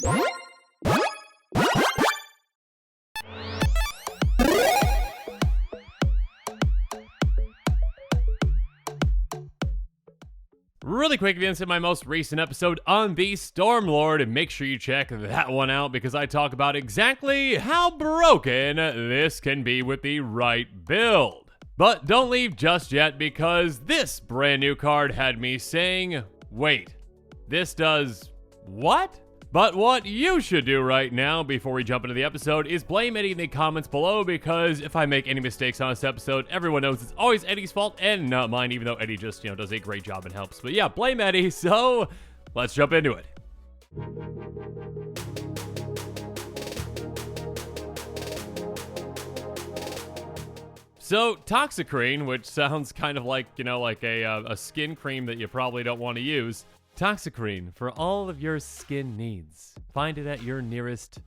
Really quick, if you haven't seen my most recent episode on the Stormlord, make sure you check that one out because I talk about exactly how broken this can be with the right build. But don't leave just yet because this brand new card had me saying, wait, this does what? But what you should do right now before we jump into the episode is blame Eddie in the comments below, because if I make any mistakes on this episode, everyone knows it's always Eddie's fault and not mine, even though Eddie just, does a great job and helps. But yeah, blame Eddie, so let's jump into it. So, Toxicrene, which sounds kind of like, like a skin cream that you probably don't want to use. Toxicrene for all of your skin needs. Find it at your nearest,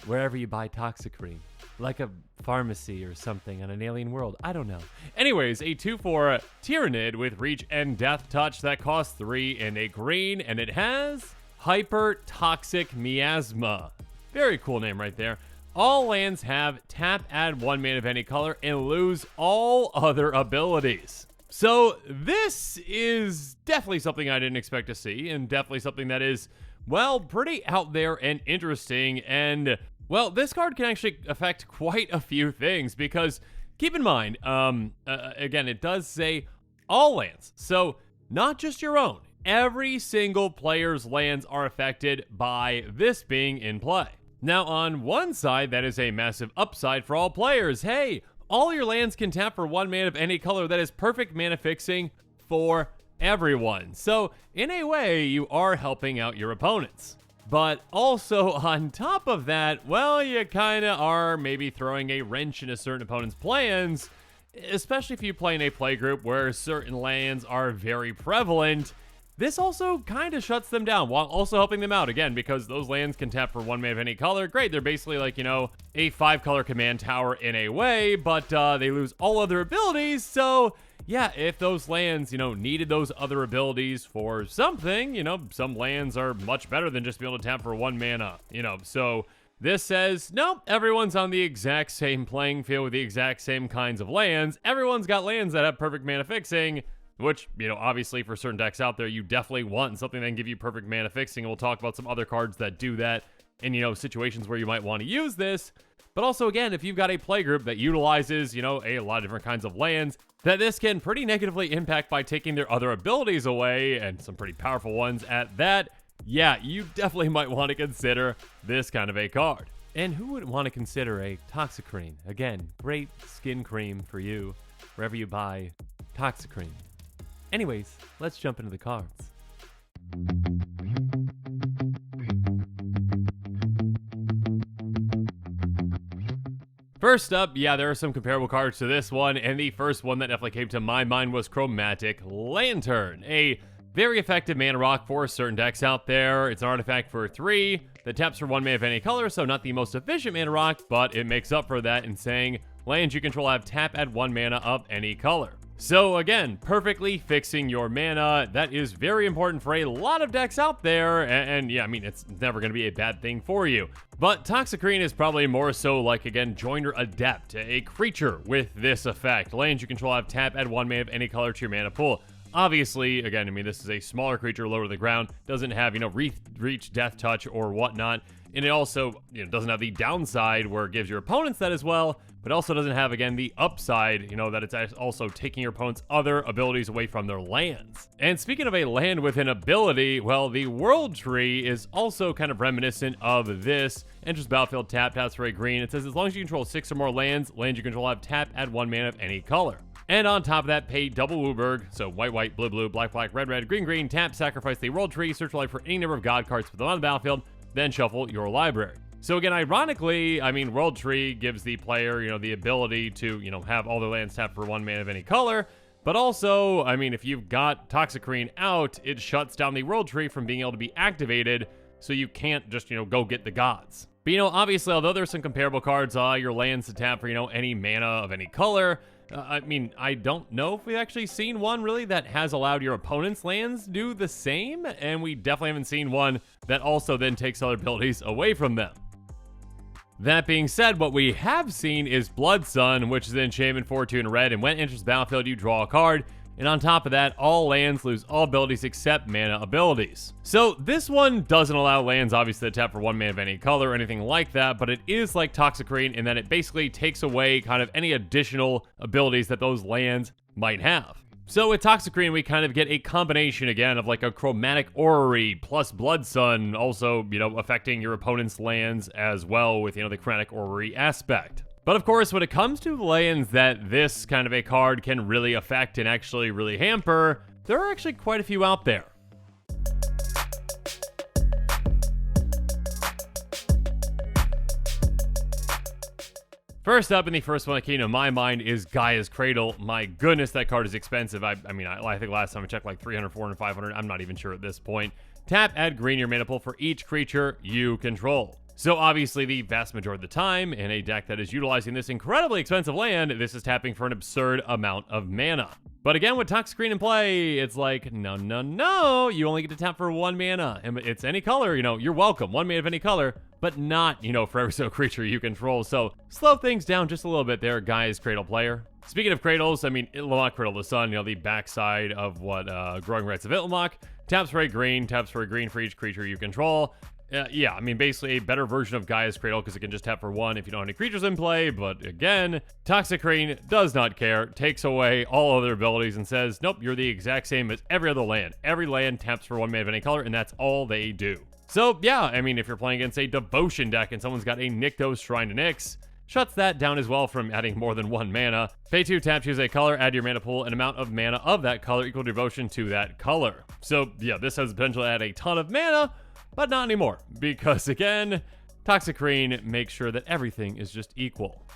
wherever you buy Toxicrene. Like a pharmacy or something on an alien world. I don't know. Anyways, a 2/4 Tyrannid with Reach and Death Touch that costs 3 and a green, and it has Hyper Toxic Miasma. Very cool name right there. All lands have tap, add 1 mana of any color, and lose all other abilities. So this is definitely something I didn't expect to see, and definitely something that is, well, pretty out there and interesting. And, well, this card can actually affect quite a few things because, keep in mind, again, it does say all lands. So not just your own. Every single player's lands are affected by this being in play. Now, on one side, that is a massive upside for all players. Hey, all your lands can tap for 1 mana of any color. That is perfect mana fixing for everyone. So, in a way, you are helping out your opponents. But also, on top of that, well, you kind of are maybe throwing a wrench in a certain opponent's plans, especially if you play in a playgroup where certain lands are very prevalent. This also kind of shuts them down while also helping them out, again, because those lands can tap for 1 mana of any color. Great, they're basically like, a 5-color command tower in a way, but they lose all other abilities. So, yeah, if those lands, needed those other abilities for something, some lands are much better than just being able to tap for 1 mana, So, this says, nope, everyone's on the exact same playing field with the exact same kinds of lands. Everyone's got lands that have perfect mana fixing, which, obviously for certain decks out there, you definitely want something that can give you perfect mana fixing. And we'll talk about some other cards that do that in, situations where you might want to use this. But also, again, if you've got a playgroup that utilizes, a lot of different kinds of lands, that this can pretty negatively impact by taking their other abilities away, and some pretty powerful ones at that, yeah, you definitely might want to consider this kind of a card. And who wouldn't want to consider a Toxicrene? Again, great skin cream for you, wherever you buy Toxicrene. Anyways, let's jump into the cards. First up, yeah, there are some comparable cards to this one, and the first one that definitely came to my mind was Chromatic Lantern, a very effective mana rock for certain decks out there. It's an artifact for 3 that taps for 1 mana of any color, so not the most efficient mana rock, but it makes up for that in saying lands you control have tap, add 1 mana of any color. So again, perfectly fixing your mana. That is very important for a lot of decks out there, and yeah, I mean, it's never going to be a bad thing for you. But Toxicrene is probably more so like, again, Joiner Adept, a creature with this effect. Lands you control have tap, add 1 mana of any color to your mana pool. Obviously, again, I mean, this is a smaller creature lower to the ground, doesn't have, Reach, Death Touch, or whatnot, and it also, doesn't have the downside where it gives your opponents that as well, but also doesn't have, again, the upside, that it's also taking your opponent's other abilities away from their lands. And speaking of a land with an ability, well, the World Tree is also kind of reminiscent of this. Enters battlefield, taps for a green. It says, as long as you control 6 or more lands you control have tap, add 1 mana of any color. And on top of that, pay double Wooburg, so white, white, blue, blue, black, black, red, red, green, green, tap, sacrifice the World Tree, search life for any number of God cards put them on the battlefield, then shuffle your library. So again, ironically, I mean, World Tree gives the player, the ability to, have all their lands tapped for 1 mana of any color, but also, I mean, if you've got Toxicrene out, it shuts down the World Tree from being able to be activated, so you can't just, go get the gods. But, obviously, although there's some comparable cards, your lands to tap for, any mana of any color, I mean, I don't know if we've actually seen one really that has allowed your opponent's lands do the same, and we definitely haven't seen one that also then takes other abilities away from them. That being said, what we have seen is Blood Sun, which is an enchantment 4/2 in red, and when it enters the battlefield, you draw a card. And on top of that, all lands lose all abilities except mana abilities. So this one doesn't allow lands, obviously, to tap for 1 mana of any color or anything like that, but it is like Toxicrene in that it basically takes away kind of any additional abilities that those lands might have. So with Toxicrene, we kind of get a combination again of like a chromatic orrery plus Blood Sun, also, affecting your opponent's lands as well with, the chromatic orrery aspect. But of course, when it comes to lands that this kind of a card can really affect and actually really hamper, there are actually quite a few out there. First up, and the first one that came to my mind is Gaia's Cradle. My goodness, that card is expensive. I think last time I checked like 300, 400, 500. I'm not even sure at this point. Tap, add green to your mana pool for each creature you control. So obviously the vast majority of the time, in a deck that is utilizing this incredibly expensive land, this is tapping for an absurd amount of mana. But again, with Toxicrene in play, it's like, no, you only get to tap for 1 mana. And it's any color, you're welcome, 1 mana of any color, but not, for every single creature you control. So slow things down just a little bit there, Gaia's Cradle player. Speaking of cradles, Itlimoc Cradle of the Sun, the backside of what Growing Rites of Itlimoc, taps for a green for each creature you control. Basically a better version of Gaia's Cradle because it can just tap for 1 if you don't have any creatures in play. But again, Toxicrene does not care, takes away all other abilities and says, nope, you're the exact same as every other land. Every land taps for 1 mana of any color, and that's all they do. So yeah, if you're playing against a Devotion deck and someone's got a Nykthos Shrine to Nyx, shuts that down as well from adding more than 1 mana. Pay 2, tap, choose a color, add your mana pool, an amount of mana of that color equal devotion to that color. So yeah, this has the potential to add a ton of mana, but not anymore, because again, Toxicrene makes sure that everything is just equal.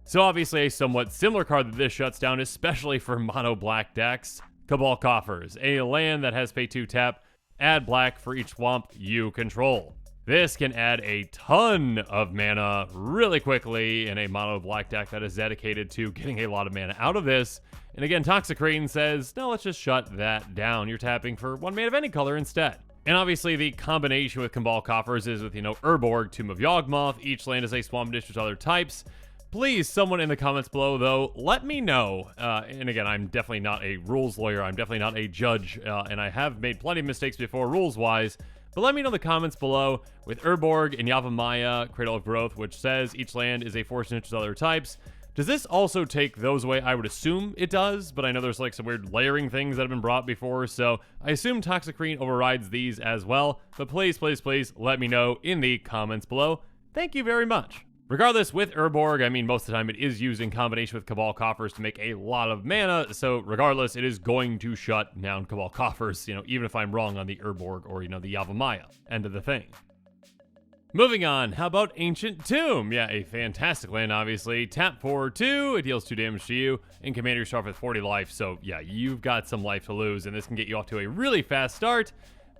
So obviously a somewhat similar card that this shuts down, especially for mono black decks, Cabal Coffers, a land that has pay 2 tap, add black for each swamp you control. This can add a ton of mana really quickly in a mono black deck that is dedicated to getting a lot of mana out of this. And again, Toxicrene says, no, let's just shut that down. You're tapping for 1 mana of any color instead. And obviously the combination with Cabal Coffers is with, Urborg, Tomb of Yawgmoth. Each land is a swamp dish with other types. Please, someone in the comments below, though, let me know. And again, I'm definitely not a rules lawyer. I'm definitely not a judge. And I have made plenty of mistakes before rules-wise. But let me know in the comments below with Urborg and Yavimaya, Cradle of Growth, which says each land is a force niche with other types. Does this also take those away? I would assume it does, but I know there's like some weird layering things that have been brought before, so I assume Toxicrene overrides these as well. But please, please, please let me know in the comments below. Thank you very much. Regardless, with Urborg, most of the time it is used in combination with Cabal Coffers to make a lot of mana, so regardless, it is going to shut down Cabal Coffers, even if I'm wrong on the Urborg or, the Yavimaya end of the thing. Moving on, how about Ancient Tomb? Yeah, a fantastic land, obviously. Tap for 2, it deals 2 damage to you, and commander you start with 40 life, so yeah, you've got some life to lose, and this can get you off to a really fast start.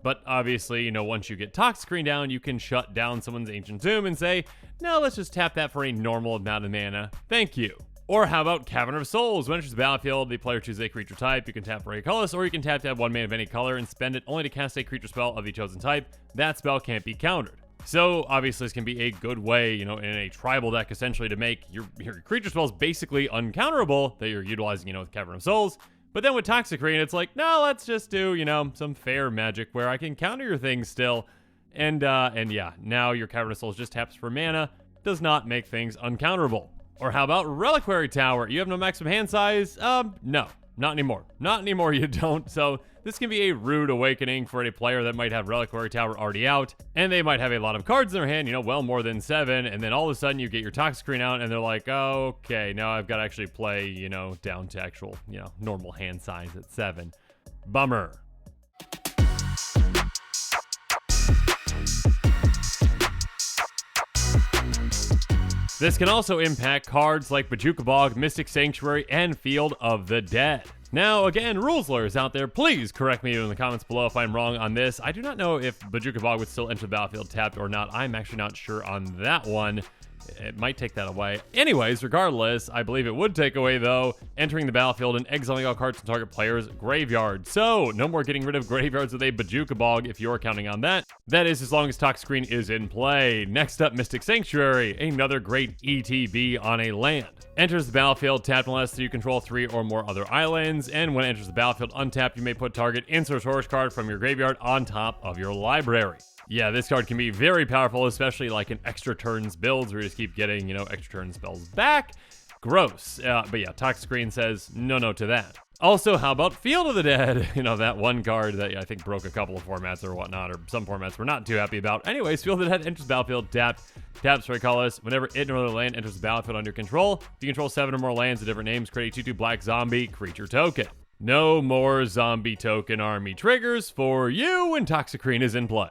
But obviously, once you get Toxicrene down, you can shut down someone's Ancient Tomb and say, no, let's just tap that for a normal amount of mana. Thank you. Or how about Cavern of Souls? When it enters the battlefield, the player chooses a creature type. You can tap for a colorless, or you can tap to add 1 mana of any color and spend it only to cast a creature spell of the chosen type. That spell can't be countered. So obviously this can be a good way, in a tribal deck essentially to make your creature spells basically uncounterable that you're utilizing, with Cavern of Souls. But then with Toxicrene, it's like, no, let's just do, some fair magic where I can counter your things still. And yeah, now your Cavern of Souls just taps for mana, does not make things uncounterable. Or how about Reliquary Tower? You have no maximum hand size? No, not anymore. Not anymore, you don't. So this can be a rude awakening for a player that might have Reliquary Tower already out, and they might have a lot of cards in their hand, well more than 7, and then all of a sudden you get your Toxicrene out, and they're like, oh, okay, now I've got to actually play, down to actual, normal hand size at 7. Bummer. This can also impact cards like Bojuka Bog, Mystic Sanctuary, and Field of the Dead. Now, again, rules lawyers out there, please correct me in the comments below if I'm wrong on this. I do not know if Bojuka Bog would still enter the battlefield tapped or not. I'm actually not sure on that one. it might take that away. Anyways, regardless, I believe it would take away, though, entering the battlefield and exiling all cards from target player's graveyard. So, no more getting rid of graveyards with a Bazooka Bog if you're counting on that. That is as long as Toxicrene is in play. Next up, Mystic Sanctuary, another great ETB on a land. Enters the battlefield tapped unless you control 3 or more other islands, and when it enters the battlefield untapped, you may put target insert source card from your graveyard on top of your library. Yeah, this card can be very powerful, especially like in extra turns builds where you just keep getting, extra turn spells back. Gross. But yeah, Toxicrene says no to that. Also, how about Field of the Dead? That one card that I think broke a couple of formats or whatnot, or some formats we're not too happy about. Anyways, Field of the Dead enters battlefield taps for a colorless. Whenever it or another land enters the battlefield under control, if you control 7 or more lands of different names, create a 2/2 black zombie creature token. No more zombie token army triggers for you when Toxicrene is in play.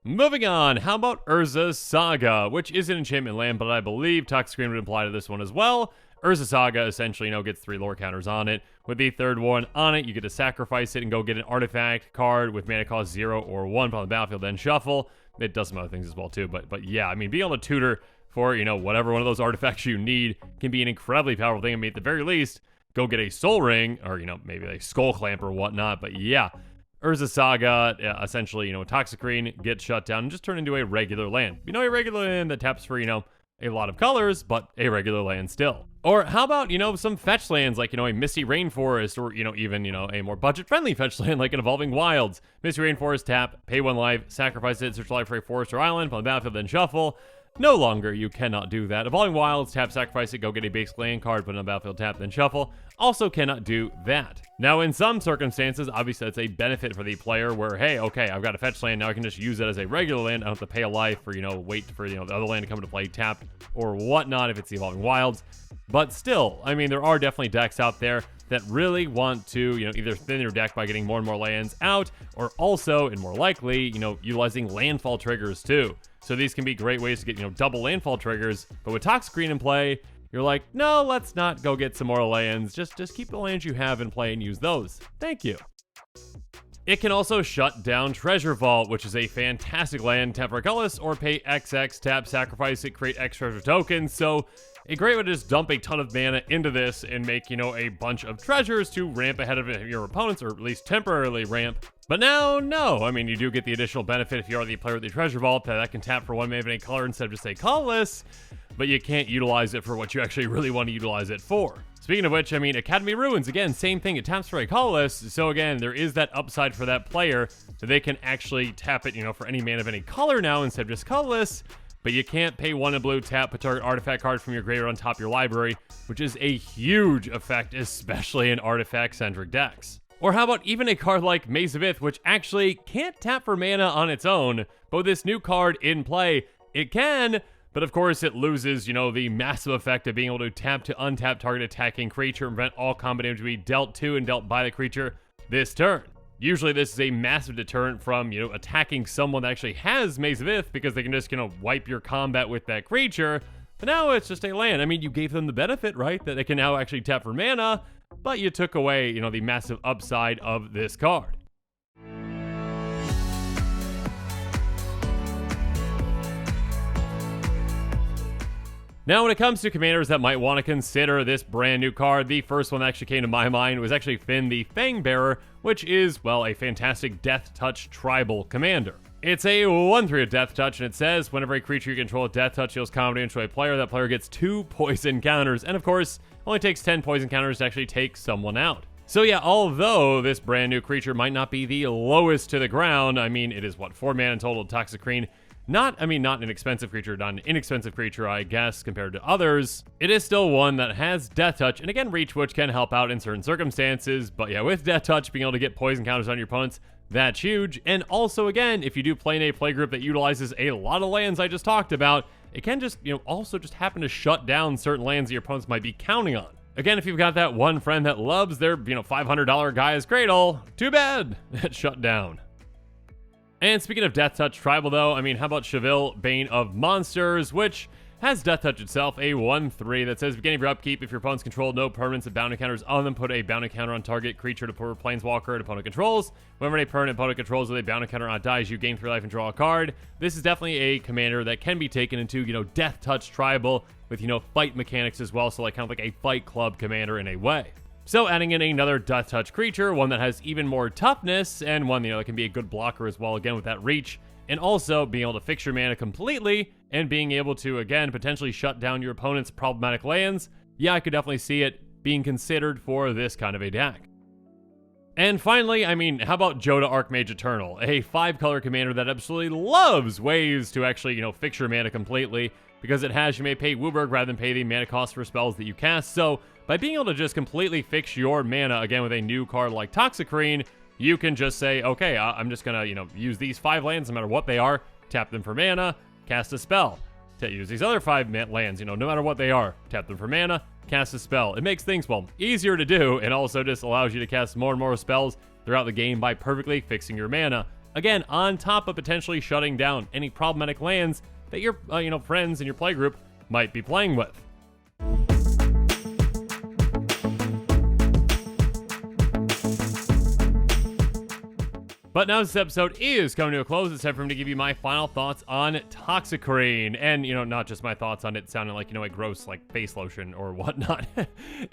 Moving on, how about Urza's Saga, which is an enchantment land, but I believe Toxicrene would apply to this one as well. Urza Saga essentially, gets 3 lore counters on it. With the third one on it, you get to sacrifice it and go get an artifact card with mana cost 0 or 1 on the battlefield, then shuffle. It does some other things as well too, but yeah, being able to tutor for, whatever one of those artifacts you need can be an incredibly powerful thing. At the very least, go get a Soul Ring, or, maybe a Skull Clamp or whatnot, but yeah. Urza Saga, essentially, Toxicrene gets shut down and just turn into a regular land. A regular land that taps for, a lot of colors, but a regular land still. Or how about, some fetch lands like, a Misty Rainforest, or, even, a more budget-friendly fetch land like an Evolving Wilds. Misty Rainforest, tap, pay 1 life, sacrifice it, search life for a forest or island, on the battlefield, then shuffle. No longer, you cannot do that. Evolving Wilds, tap, sacrifice it, go get a basic land card, put it on the battlefield, tap, then shuffle. Also cannot do that. Now, in some circumstances, obviously that's a benefit for the player where, hey, okay, I've got a fetch land, now I can just use it as a regular land. I don't have to pay a life or, wait for, the other land to come into play, tapped or whatnot if it's the Evolving Wilds. But still, there are definitely decks out there that really want to, either thin your deck by getting more and more lands out, or also, and more likely, utilizing landfall triggers too. So these can be great ways to get, double landfall triggers. But with Toxicrene in play, you're like, no, let's not go get some more lands. Just keep the lands you have in play and use those. Thank you. It can also shut down Treasure Vault, which is a fantastic land. Tap for a colorless or pay XX, tap, sacrifice it, create X treasure tokens. So a great way to just dump a ton of mana into this and make, a bunch of treasures to ramp ahead of your opponents, or at least temporarily ramp. But now, no. You do get the additional benefit if you are the player with the Treasure Vault, that can tap for 1 mana of any color instead of just a colorless, but you can't utilize it for what you actually really want to utilize it for. Speaking of which, Academy Ruins, again, same thing, it taps for a colorless, so again, there is that upside for that player, so they can actually tap it, for any mana of any color now instead of just colorless, but you can't pay 1 in blue, tap, put target artifact card from your graveyard on top of your library, which is a huge effect, especially in artifact-centric decks. Or how about even a card like Maze of Ith, which actually can't tap for mana on its own, but with this new card in play, it can, but of course it loses, the massive effect of being able to tap to untap target attacking creature and prevent all combat damage to be dealt to and dealt by the creature this turn. Usually this is a massive deterrent from, attacking someone that actually has Maze of Ith because they can just, wipe your combat with that creature. But now it's just a land. You gave them the benefit, right? That they can now actually tap for mana, but you took away, the massive upside of this card. Now, when it comes to commanders that might want to consider this brand new card, the first one that actually came to my mind was actually Finn the Fangbearer, which is, well, a fantastic Death Touch tribal commander. It's a 1/3 of Death Touch, and it says, whenever a creature you control with Death Touch deals combat damage to a player, that player gets 2 poison counters, and of course, it only takes 10 poison counters to actually take someone out. So yeah, although this brand new creature might not be the lowest to the ground, it is, 4 mana in total, Toxicrene. Not an expensive creature, not an inexpensive creature, I guess, compared to others. It is still one that has Death Touch, and again, Reach, which can help out in certain circumstances. But yeah, with Death Touch, being able to get poison counters on your opponents, that's huge. And also, again, if you do play in a play group that utilizes a lot of lands I just talked about, it can just, also just happen to shut down certain lands that your opponents might be counting on. Again, if you've got that one friend that loves their, $500 Gaia's Cradle, too bad, it's shut down. And speaking of Death Touch Tribal, though, how about Cheville, Bane of Monsters, which has Death Touch itself, a 1/3 that says beginning of your upkeep, if your opponents control no permanents and bounty counters on them, put a bounty counter on target creature to put planeswalker and opponent controls. Whenever a permanent opponent controls with a bounty counter on it dies, you gain 3 life and draw a card. This is definitely a commander that can be taken into, Death Touch tribal with, fight mechanics as well, so like kind of like a fight club commander in a way. So adding in another Death Touch creature, one that has even more toughness, and one, that can be a good blocker as well, again, with that reach, and also being able to fix your mana completely, and being able to, again, potentially shut down your opponent's problematic lands. Yeah, I could definitely see it being considered for this kind of a deck. And finally, how about Jodah Archmage Eternal, a 5-color commander that absolutely loves ways to actually, fix your mana completely, because it has, you may pay Wooburg rather than pay the mana cost for spells that you cast. So by being able to just completely fix your mana, again, with a new card like Toxicrene, you can just say, okay, I'm just gonna, use these 5 lands no matter what they are, tap them for mana, cast a spell. To use these other 5 lands, no matter what they are, tap them for mana, cast a spell. It makes things, well, easier to do, and also just allows you to cast more and more spells throughout the game by perfectly fixing your mana. Again, on top of potentially shutting down any problematic lands that your, friends in your playgroup might be playing with. But now this episode is coming to a close, it's time for me to give you my final thoughts on Toxicrene. And, not just my thoughts on it sounding like, a gross, face lotion or whatnot.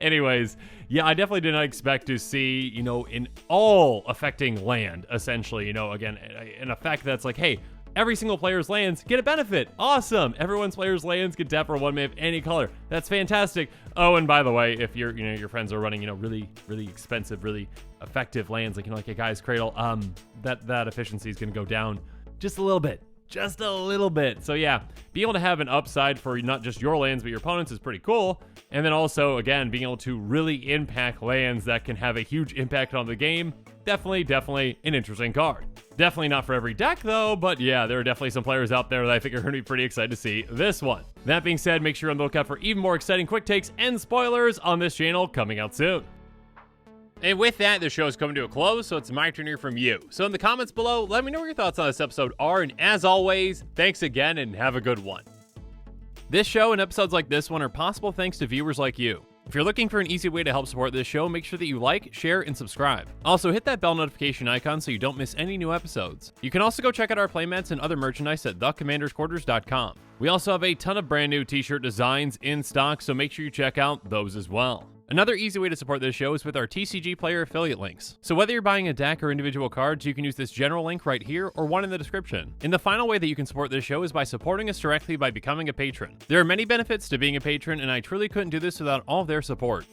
Anyways, yeah, I definitely did not expect to see, an all-affecting land, essentially. Again, an effect that's like, hey, every single player's lands get a benefit. Awesome. Everyone's player's lands get tap for 1 mana of any color. That's fantastic. Oh, and by the way, if your friends are running, really, really expensive, really effective lands, like a Guy's Cradle, that efficiency is going to go down just a little bit. Just a little bit. So yeah, being able to have an upside for not just your lands, but your opponents is pretty cool. And then also, again, being able to really impact lands that can have a huge impact on the game. Definitely an interesting card. Definitely not for every deck though, but yeah, there are definitely some players out there that I think are going to be pretty excited to see this one. That being said, make sure you're on the lookout for even more exciting quick takes and spoilers on this channel coming out soon. And with that, the show is coming to a close, so it's my turn to hear from you. So in the comments below, let me know what your thoughts on this episode are, and as always, thanks again and have a good one. This show and episodes like this one are possible thanks to viewers like you. If you're looking for an easy way to help support this show, make sure that you like, share, and subscribe. Also, hit that bell notification icon so you don't miss any new episodes. You can also go check out our playmats and other merchandise at thecommandersquarters.com. We also have a ton of brand new t-shirt designs in stock, so make sure you check out those as well. Another easy way to support this show is with our TCG Player affiliate links. So whether you're buying a deck or individual cards, you can use this general link right here or one in the description. And the final way that you can support this show is by supporting us directly by becoming a patron. There are many benefits to being a patron, and I truly couldn't do this without all of their support.